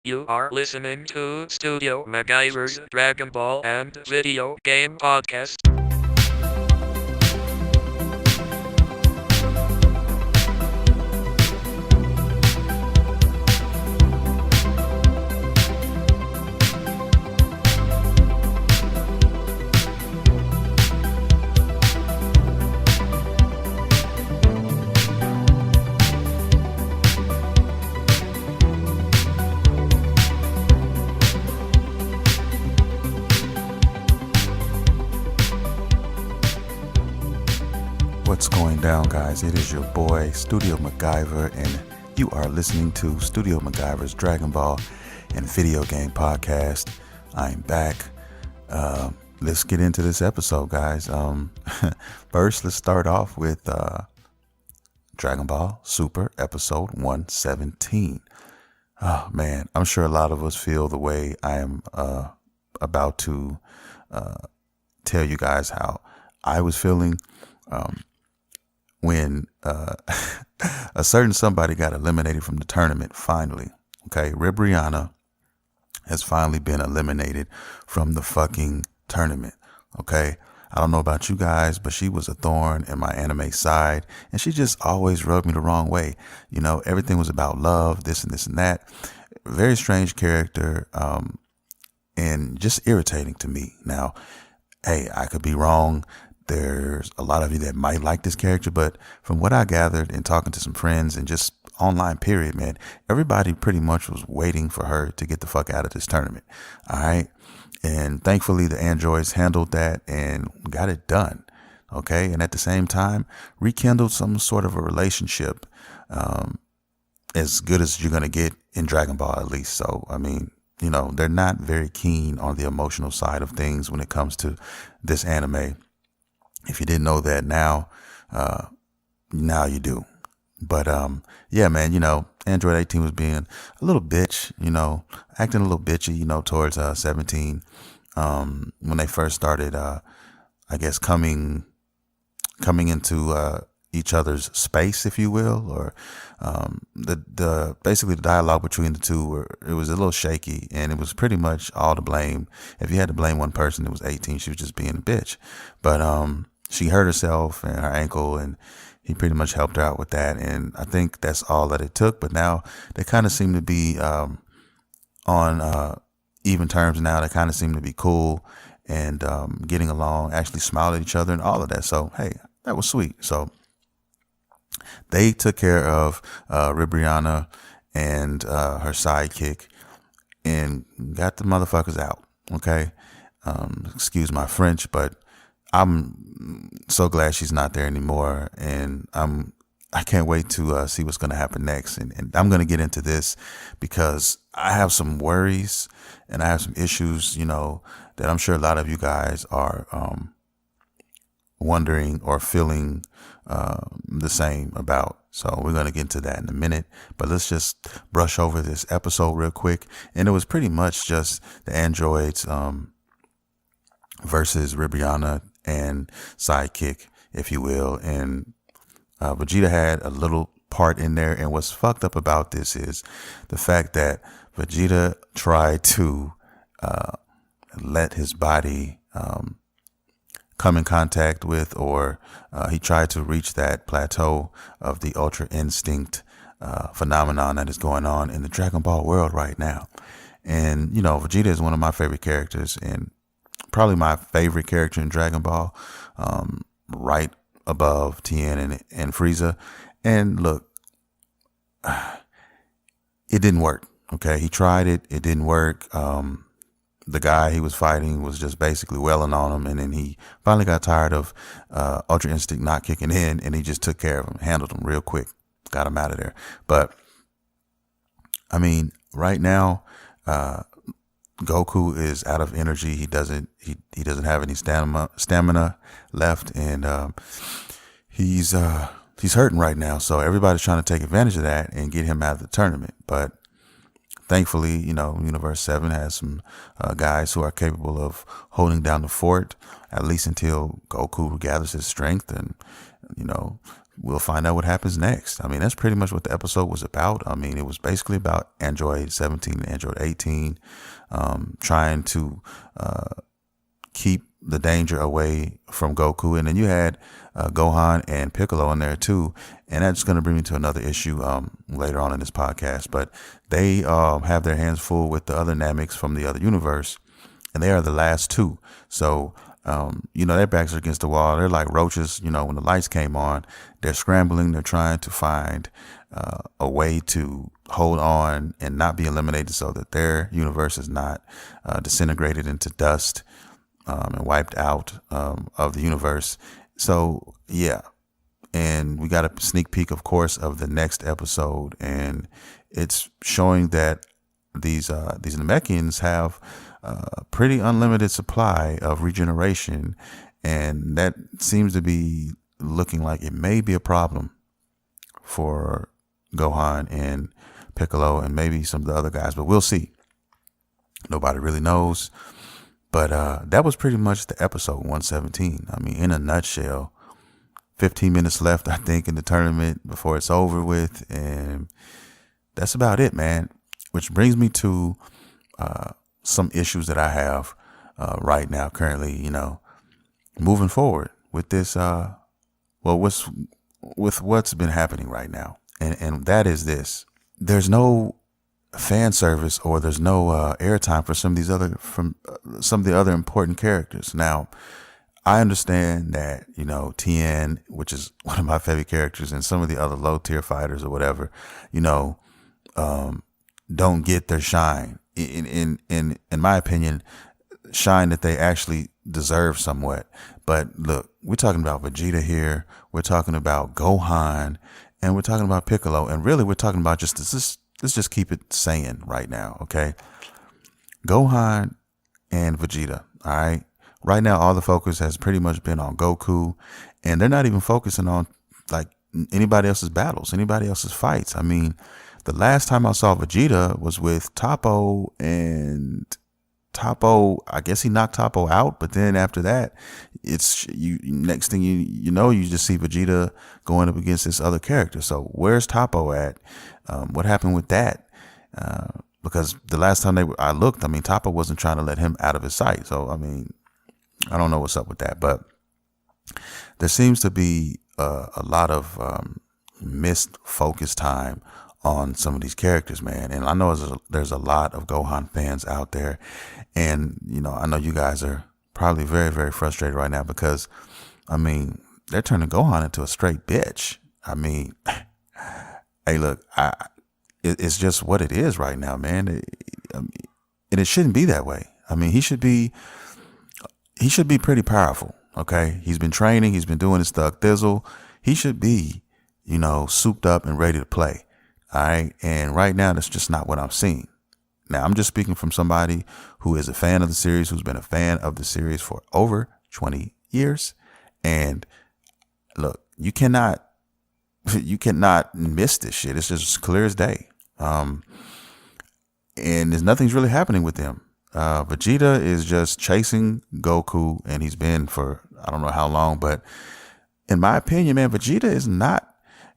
You are listening to Studio MacGyver's Dragon Ball and Video Game Podcast. What's going down, guys? It is your boy, Studio MacGyver, and you are listening to Studio MacGyver's Dragon Ball and Video Game Podcast. I'm back. Let's get into this episode, guys. First, let's start off with Dragon Ball Super Episode 117. Oh, man, I'm sure a lot of us feel the way I am about to tell you guys how I was feeling when a certain somebody got eliminated from the tournament, finally. Okay, Ribrianna has finally been eliminated from the fucking tournament. Okay, I don't know about you guys, but she was a thorn in my anime side, and she just always rubbed me the wrong way. You know, everything was about love, this and this and that. Very strange character, and just irritating to me. Now, hey, I could be wrong. There's a lot of you that might like this character, but from what I gathered and talking to some friends and just online period, man, everybody pretty much was waiting for her to get the fuck out of this tournament. All right. And thankfully the androids handled that and got it done. Okay. And at the same time, rekindled some sort of a relationship, as good as you're going to get in Dragon Ball, at least. So, I mean, you know, they're not very keen on the emotional side of things when it comes to this anime. If you didn't know that, now you do. But yeah, man, you know, Android 18 was being a little bitch, you know, acting a little bitchy, you know, towards 17 when they first started, I guess, coming into each other's space, if you will, or the basically the dialogue between the two it was a little shaky, and it was pretty much all to blame. If you had to blame one person, it was 18. She was just being a bitch. But she hurt herself and her ankle, and he pretty much helped her out with that. And I think that's all that it took. But now they kind of seem to be on even terms now. They kind of seem to be cool and getting along, actually smile at each other and all of that. So, hey, that was sweet. So they took care of Ribrianna and her sidekick and got the motherfuckers out. Okay. Excuse my French, but I'm so glad she's not there anymore, and I can't wait to see what's going to happen next. And I'm going to get into this because I have some worries and I have some issues, you know, that I'm sure a lot of you guys are wondering or feeling the same about. So we're going to get into that in a minute, but let's just brush over this episode real quick. And it was pretty much just the androids versus Ribrianna and sidekick, if you will. And Vegeta had a little part in there. And what's fucked up about this is the fact that Vegeta tried to let his body come in contact with, or he tried to reach that plateau of the Ultra Instinct phenomenon that is going on in the Dragon Ball world right now. And, you know, Vegeta is one of my favorite characters, and probably my favorite character in Dragon Ball, right above Tien and Frieza. And look, it didn't work. Okay, he tried it. It didn't work. The guy he was fighting was just basically welling on him, and then he finally got tired of Ultra Instinct not kicking in, and he just took care of him, handled him real quick, got him out of there. But I mean, right now, Goku is out of energy. He doesn't have any stamina left, and he's hurting right now. So everybody's trying to take advantage of that and get him out of the tournament. But thankfully, you know, Universe 7 has some guys who are capable of holding down the fort, at least until Goku gathers his strength and, you know, we'll find out what happens next. I mean, that's pretty much what the episode was about. I mean, it was basically about Android 17 and Android 18, trying to keep the danger away from Goku. And then you had Gohan and Piccolo in there too. And that's going to bring me to another issue later on in this podcast. But they have their hands full with the other Namecs from the other universe. And they are the last two. So, their backs are against the wall. They're like roaches, when the lights came on. They're scrambling. They're trying to find a way to hold on and not be eliminated so that their universe is not disintegrated into dust and wiped out of the universe. So, yeah. And we got a sneak peek, of course, of the next episode. And it's showing that these Namekians have a pretty unlimited supply of regeneration. And that seems to be looking like it may be a problem for Gohan and Piccolo and maybe some of the other guys. But we'll see. Nobody really knows. But that was pretty much the episode 117. I mean, in a nutshell, 15 minutes left, I think, in the tournament before it's over with. And that's about it, man. Which brings me to some issues that I have right now, currently, moving forward with this, with what's been happening right now. And that is this. There's no fan service, or there's no airtime for some of the other important characters. Now, I understand that, Tien, which is one of my favorite characters, and some of the other low tier fighters or whatever, don't get their shine. In my opinion, shine that they actually deserve somewhat. But look, we're talking about Vegeta here. We're talking about Gohan, and we're talking about Piccolo, and really we're talking about let's just keep it Saiyan right now, okay? Gohan and Vegeta, all right? Right now, all the focus has pretty much been on Goku, and they're not even focusing on like anybody else's battles, anybody else's fights. I mean, the last time I saw Vegeta was with Toppo, and Toppo, I guess he knocked Toppo out, but then after that, next thing you just see Vegeta going up against this other character. So where's Toppo at? What happened with that? Because the last time I looked, I mean, Toppo wasn't trying to let him out of his sight. So, I mean, I don't know what's up with that, but there seems to be a lot of missed focus time on some of these characters, man. And I know there's a lot of Gohan fans out there, and I know you guys are probably very, very frustrated right now because, I mean, they're turning Gohan into a straight bitch. I mean, hey, look, it's just what it is right now, man. And it shouldn't be that way. I mean, he should be pretty powerful. Okay. He's been training. He's been doing his thug thizzle. He should be, souped up and ready to play. All right. And right now, that's just not what I'm seeing. Now, I'm just speaking from somebody who is a fan of the series, who's been a fan of the series for over 20 years. And look, you cannot miss this shit. It's just clear as day. And nothing's really happening with them. Vegeta is just chasing Goku, and he's been for I don't know how long, but in my opinion, man, Vegeta is not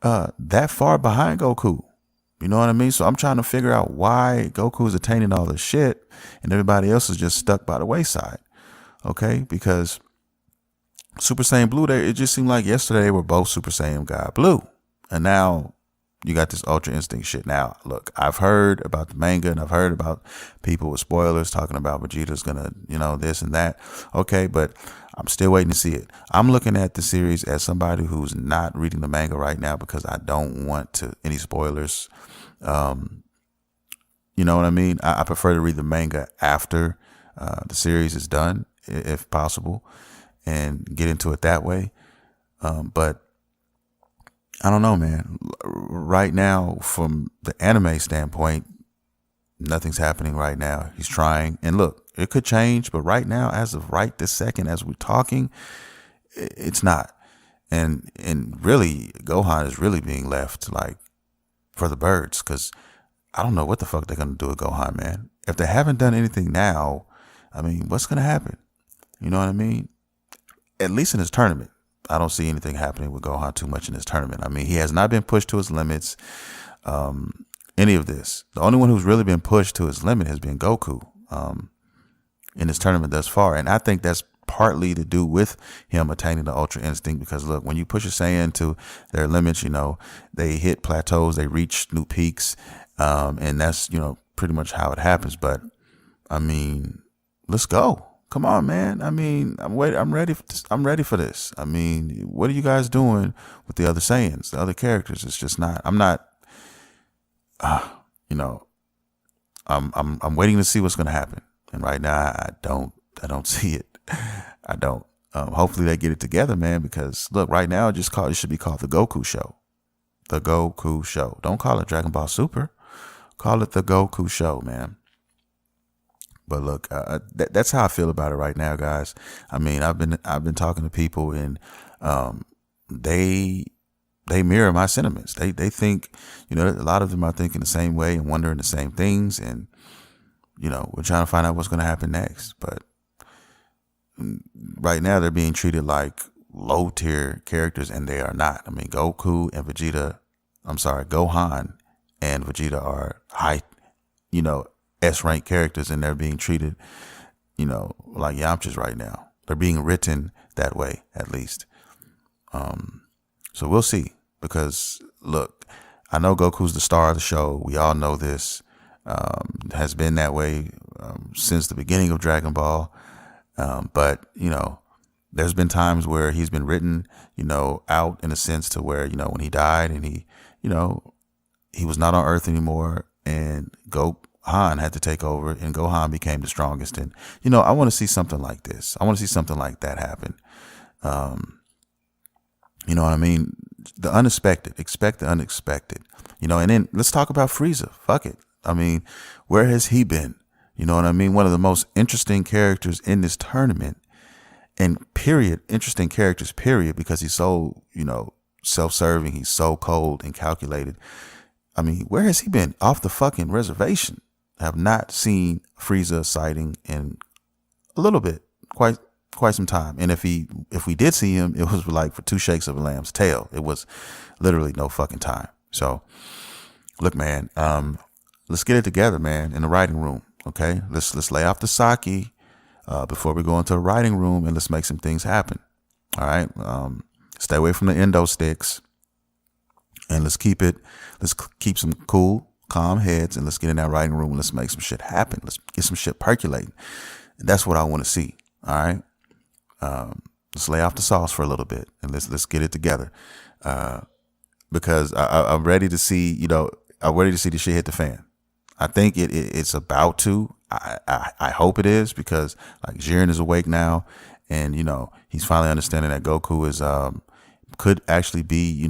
that far behind Goku. You know what I mean? So I'm trying to figure out why Goku is attaining all this shit and everybody else is just stuck by the wayside. Okay? Because Super Saiyan Blue, it just seemed like yesterday they were both Super Saiyan God Blue. And now you got this Ultra Instinct shit. Now, look, I've heard about the manga and I've heard about people with spoilers talking about Vegeta's gonna, this and that. Okay, but I'm still waiting to see it. I'm looking at the series as somebody who's not reading the manga right now because I don't want any spoilers. You know what I mean? I prefer to read the manga after the series is done, if possible, and get into it that way. But I don't know, man. Right now, from the anime standpoint, nothing's happening right now. He's trying. And look, it could change, but right now, as of right this second, as we're talking, it's not. And really, Gohan is really being left, like, for the birds, because I don't know what the fuck they're going to do with Gohan, man. If they haven't done anything now, I mean, what's going to happen? You know what I mean? At least in this tournament. I don't see anything happening with Gohan too much in this tournament. I mean, he has not been pushed to his limits. Any of this. The only one who's really been pushed to his limit has been Goku in this tournament thus far. And I think that's partly to do with him attaining the Ultra Instinct, because look, when you push a Saiyan to their limits, they hit plateaus, they reach new peaks, and that's, pretty much how it happens. But I mean, let's go. Come on, man. I mean, I'm ready for this. I mean, what are you guys doing with the other Saiyans, the other characters? It's just not, I'm waiting to see what's going to happen. And right now I don't see it. I don't. Hopefully they get it together, man, because look, right now it should be called the Goku Show. The Goku Show. Don't call it Dragon Ball Super. Call it the Goku Show, man. But look, that's how I feel about it right now, guys. I mean, I've been talking to people, and they mirror my sentiments. They think, a lot of them are thinking the same way and wondering the same things, and we're trying to find out what's going to happen next. But right now they're being treated like low tier characters, and they are not. I mean, Gohan and Vegeta are high, S-rank characters, and they're being treated, like Yamchas right now. They're being written that way, at least. So we'll see, because look, I know Goku's the star of the show. We all know this. Has been that way since the beginning of Dragon Ball. But there's been times where he's been written, out in a sense to where, when he died and he was not on Earth anymore, and Gohan had to take over, and Gohan became the strongest. And, I want to see something like this. I want to see something like that happen. You know what I mean? The unexpected, expect the unexpected, and then let's talk about Frieza. Fuck it. I mean, where has he been? You know what I mean? One of the most interesting characters in this tournament, and interesting characters, because he's so, self-serving. He's so cold and calculated. I mean, where has he been? Off the fucking reservation. I have not seen Frieza sighting in a little bit, quite some time. And if we did see him, it was like for 2 shakes of a lamb's tail. It was literally no fucking time. So look, man, let's get it together, man, in the writing room. Okay, let's lay off the sake before we go into the writing room, and let's make some things happen. All right, stay away from the endo sticks, and let's keep some cool, calm heads, and let's get in that writing room and let's make some shit happen. Let's get some shit percolating. And that's what I want to see. All right, let's lay off the sauce for a little bit, and let's get it together, because I'm ready to see. I'm ready to see the shit hit the fan. I think it's about to. I hope it is, because like Jiren is awake now, and he's finally understanding that Goku is could actually be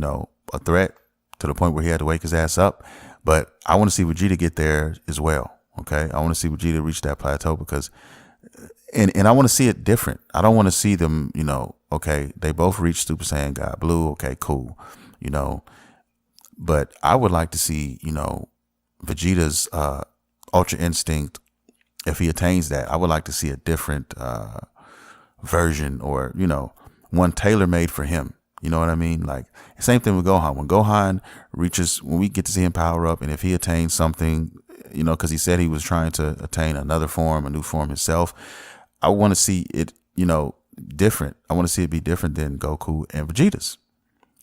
a threat, to the point where he had to wake his ass up. But I want to see Vegeta get there as well. Okay, I want to see Vegeta reach that plateau, because and I want to see it different. I don't want to see them. Okay, they both reached Super Saiyan God Blue. Okay, cool. But I would like to see Vegeta's Ultra Instinct. If he attains that, I would like to see a different version, or one tailor made for him. You know what I mean? Like, same thing with Gohan. When Gohan when we get to see him power up, and if he attains something, because he said he was trying to attain a new form himself, I want to see it, different. I want to see it be different than Goku and Vegeta's,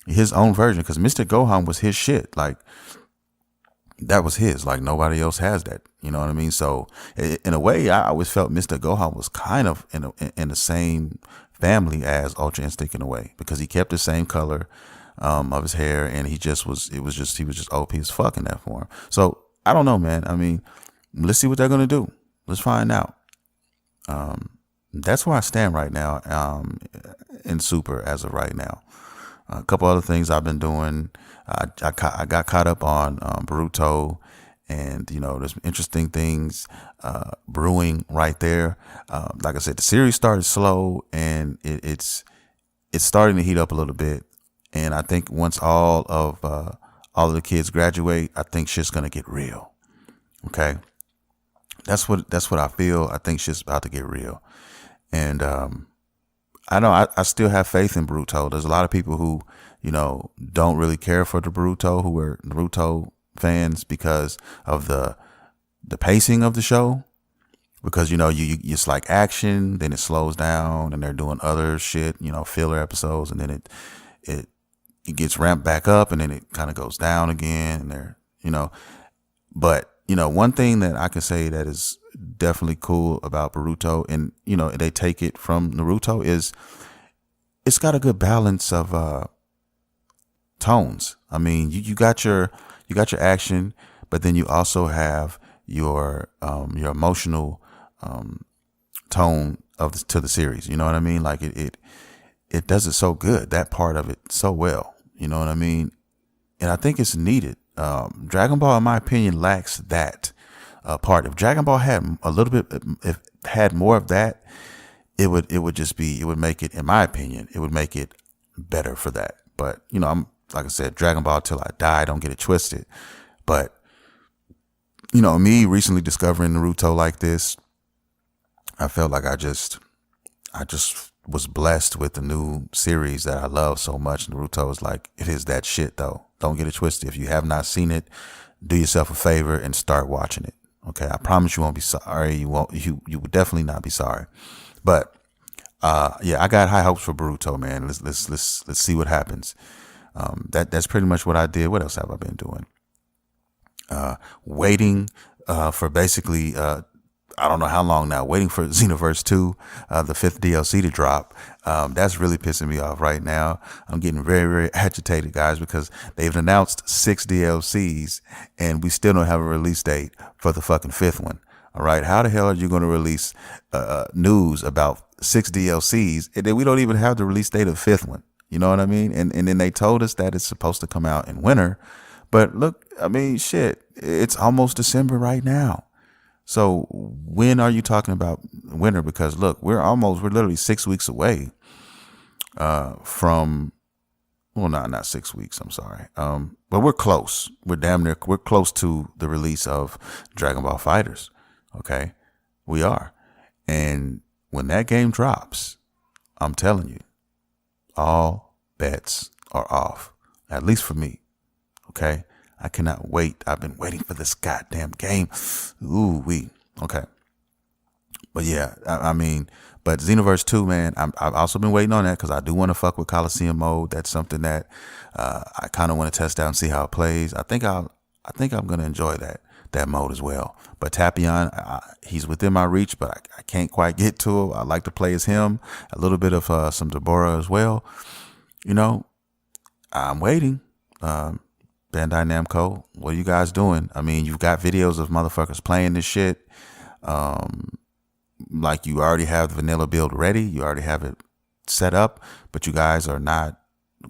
his own version, because Mr. Gohan was his shit. Like, that was his. Like, nobody else has that. You know what I mean? So in a way, I always felt Mr. Gohan was kind of in the same family as Ultra Instinct, in a way, because he kept the same color of his hair, and he was just OP as fuck in that form. So I don't know, man. I mean, let's see what they're gonna do. Let's find out. That's where I stand right now in Super as of right now. A couple other things I've been doing. I got caught up on Boruto, and there's interesting things brewing right there. Like I said, the series started slow, and it's starting to heat up a little bit. And I think once all of the kids graduate, I think shit's gonna get real. Okay, that's what I feel. I think shit's about to get real, and I know I still have faith in Naruto. There's a lot of people who, don't really care for the Naruto, who are Naruto fans because of the pacing of the show. Because you it's like action, then it slows down, and they're doing other shit, filler episodes, and then it gets ramped back up, and then it kind of goes down again, and But one thing that I can say that is definitely cool about Naruto, and they take it from Naruto, is it's got a good balance of tones. I mean, you got your action, but then you also have your emotional tone to the series. You know what I mean? Like it does it so good, that part of it so well. You know what I mean? And I think it's needed. Dragon Ball, in my opinion, lacks that part. If Dragon Ball had a little bit, if had more of that, it would make it, in my opinion, it would make it better for that. But I'm, like I said, Dragon Ball till I die. Don't get it twisted. But me recently discovering Naruto like this, I felt like I just was blessed with the new series that I love so much. Naruto is like, it is that shit though. Don't get it twisted. If you have not seen it, do yourself a favor and start watching it. Okay. I promise you won't be sorry. You would definitely not be sorry. But, yeah, I got high hopes for Naruto, man. Let's see what happens. That's pretty much what I did. What else have I been doing? Waiting, for basically, I don't know how long now, waiting for Xenoverse 2, the 5th DLC to drop. That's really pissing me off right now. I'm getting very, very agitated, guys, because they've announced 6 DLCs and we still don't have a release date for the fucking 5th one. All right. How the hell are you going to release news about 6 DLCs and then we don't even have the release date of the 5th one? You know what I mean? And then they told us that it's supposed to come out in winter. But look, I mean, shit, it's almost December right now. So when are you talking about winter? Because look, we're literally 6 weeks away from, well, not 6 weeks. I'm sorry. But we're close. We're close to the release of Dragon Ball Fighters. Okay. We are. And when that game drops, I'm telling you, all bets are off, at least for me. Okay. I cannot wait. I've been waiting for this goddamn game. Ooh, okay. But yeah, I mean, but Xenoverse 2, man, I've also been waiting on that because I do want to fuck with Coliseum mode. That's something that I kind of want to test out and see how it plays. I think I'm going to enjoy that mode as well. But Tapion, he's within my reach, but I can't quite get to him. I like to play as him, a little bit of some Deborah as well. I'm waiting. Bandai Namco, what are you guys doing? I mean, you've got videos of motherfuckers playing this shit. Like you already have the vanilla build ready. You already have it set up, but you guys are not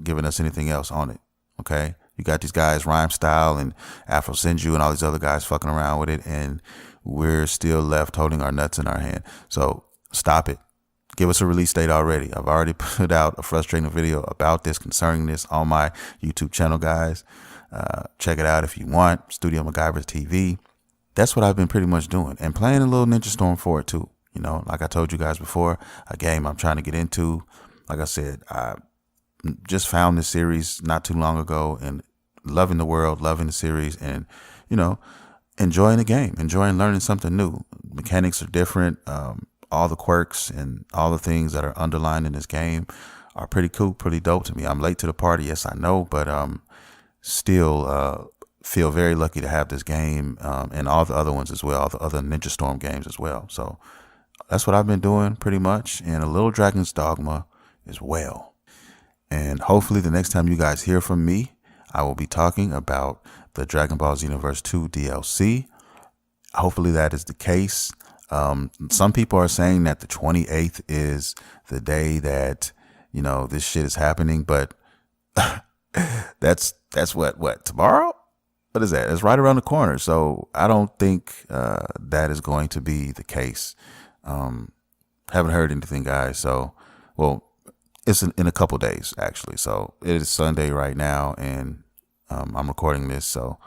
giving us anything else on it. Okay. You got these guys, Rhyme Style and Afro Senju and all these other guys fucking around with it. And we're still left holding our nuts in our hand. So stop it. Give us a release date already. I've already put out a frustrating video about this, concerning this on my YouTube channel, guys. Check it out if you want. Studio MacGyver TV. That's what I've been pretty much doing, and playing a little Ninja Storm for it too. Like I told you guys before, a game I'm trying to get into. Like I said, I just found this series not too long ago and loving the world, loving the series, and enjoying the game, enjoying learning something new. Mechanics are different. All the quirks and all the things that are underlined in this game are pretty cool, pretty dope to me. I'm late to the party, yes I know, but still feel very lucky to have this game and all the other ones as well, all the other Ninja Storm games as well. So that's what I've been doing pretty much, and a little Dragon's Dogma as well. And hopefully the next time you guys hear from me, I will be talking about the Dragon Ball Xenoverse 2 DLC. Hopefully that is the case. Some people are saying that the 28th is the day that, this shit is happening, but that's what tomorrow? What is that? It's right around the corner. So I don't think that is going to be the case. Haven't heard anything, guys. So, well, it's in a couple days actually. So it is Sunday right now, and I'm recording this. So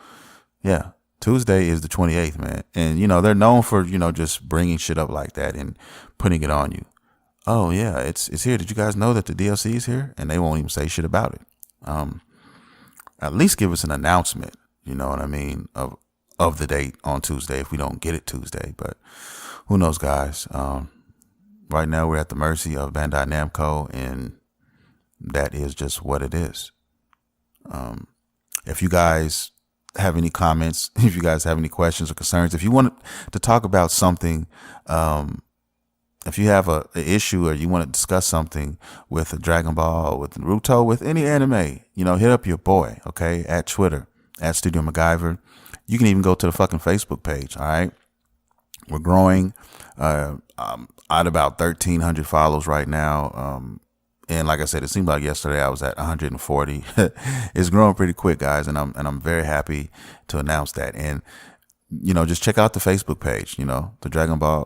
yeah, Tuesday is the 28th, man. And they're known for just bringing shit up like that and putting it on you. oh yeah, it's here. Did you guys know that the DLC is here? And they won't even say shit about it. At least give us an announcement. You know what I mean? Of the date on Tuesday if we don't get it Tuesday. But who knows, guys? Right now we're at the mercy of Bandai Namco, and that is just what it is. If you guys have any comments, if you guys have any questions or concerns, if you want to talk about something, if you have an issue or you want to discuss something with Dragon Ball, with Naruto, with any anime, you know, hit up your boy, okay, at Twitter, at Studio MacGyver. You can even go to the fucking Facebook page, all right? We're growing. I'm at about 1,300 follows right now. And like I said, it seemed like yesterday I was at 140. It's growing pretty quick, guys, and I'm very happy to announce that. And you know, just check out the Facebook page. You know, the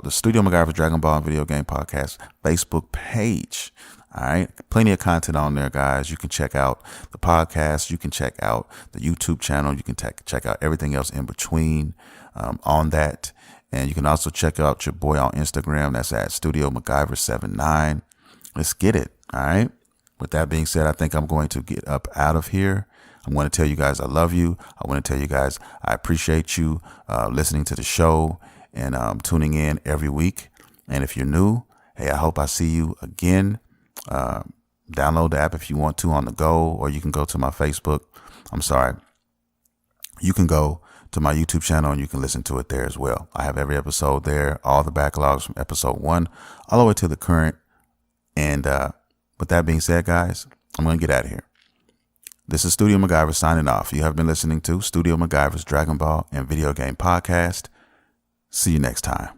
Studio MacGyver's Dragon Ball and Video Game Podcast Facebook page. All right, plenty of content on there, guys. You can check out the podcast. You can check out the YouTube channel. You can check out everything else in between on that. And you can also check out your boy on Instagram. That's at Studio MacGyver79. Let's get it. All right. With that being said, I think I'm going to get up out of here. I'm going to tell you guys I love you. I want to tell you guys I appreciate you listening to the show and tuning in every week. And if you're new, hey, I hope I see you again. Download the app if you want to on the go, or you can go to my Facebook. You can go to my YouTube channel and you can listen to it there as well. I have every episode there, all the backlogs from episode 1 all the way to the current. And with that being said, guys, I'm going to get out of here. This is Studio MacGyver signing off. You have been listening to Studio MacGyver's Dragon Ball and Video Game Podcast. See you next time.